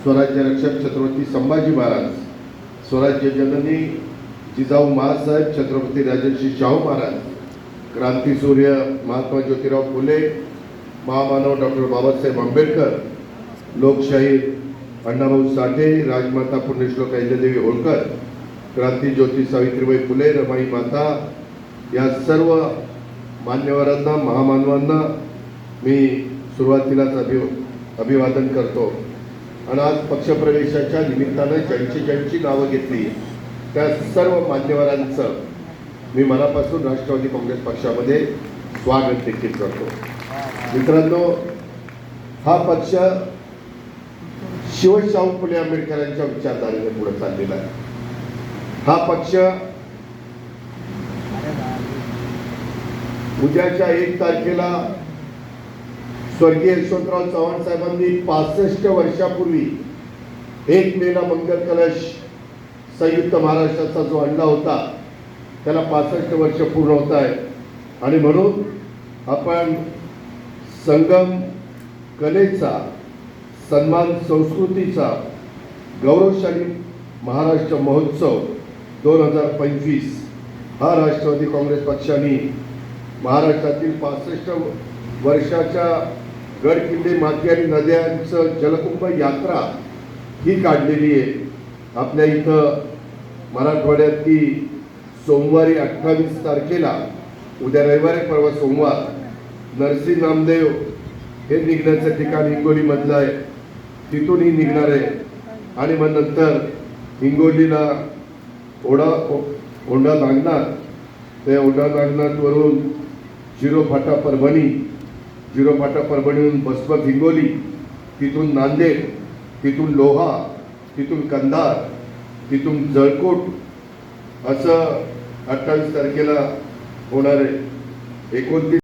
स्वराज्य रक्षक छत्रपती संभाजी महाराज, स्वराज्य जननी जिजाऊ महासाहेब छत्रपती राजर्षी शाहू महाराज, क्रांतीसूर्य महात्मा ज्योतिराव फुले, महामानव डॉक्टर बाबासाहेब आंबेडकर, लोकशाहीर अण्णाभाऊ साठे, राजमाता पुण्यश्लोक अहिल्यादेवी होळकर, क्रांतीज्योती सावित्रीबाई फुले, रमाई माता या सर्व मान्यवरांना, महामानवांना मी सुरुवातीलाच अभिवादन करतो. आणि आज पक्षप्रवेशाच्या निमित्तानं ज्यांची नावं घेतली त्या सर्व मान्यवरांचं मी मनापासून राष्ट्रवादी काँग्रेस पक्षामध्ये स्वागत देखील करतो. मित्रांनो, हा पक्ष शिवशाहू फुले आंबेडकरांच्या विचारधारेने पुढे चाललेला आहे. हा पक्ष उद्याच्या 1 तारखेला स्वर्गीय यशवंतराव चव्हाण साहेबांनी 65 वर्षापूर्वी 1 मेला मंगल कलश संयुक्त महाराष्ट्राचा जो आणला होता त्याला 65 वर्ष पूर्ण होत आहे. आणि म्हणून आपण संगम कलेचा, सन्मान संस्कृतीचा गौरवशाली महाराष्ट्र महोत्सव 2025 हा राष्ट्रवादी काँग्रेस पक्षाने महाराष्ट्रातील 65 वर्षाच्या गड किल्ले, माती आणि नद्यांचं जलकुंभ यात्रा ही काढलेली आहे. आपल्या इथं मराठवाड्यातली सोमवारी 28 तारखेला, उद्या रविवारी, परवा सोमवार, नरसिंह नामदेव हे निघण्याचं ठिकाण हिंगोलीमधलं आहे, तिथूनही निघणार आहे. आणि मग नंतर हिंगोलीला ओढा नागनाथ, त्या ओढा नागनाथवरून जिरोफाटा परभणी, जिरोफाटा परभणीहून बसवत हिंगोली, तिथून नांदेड, तिथून लोहा, तिथून कंधार, तिथून जळकोट, असं 28 तारखेला होणार आहे. 29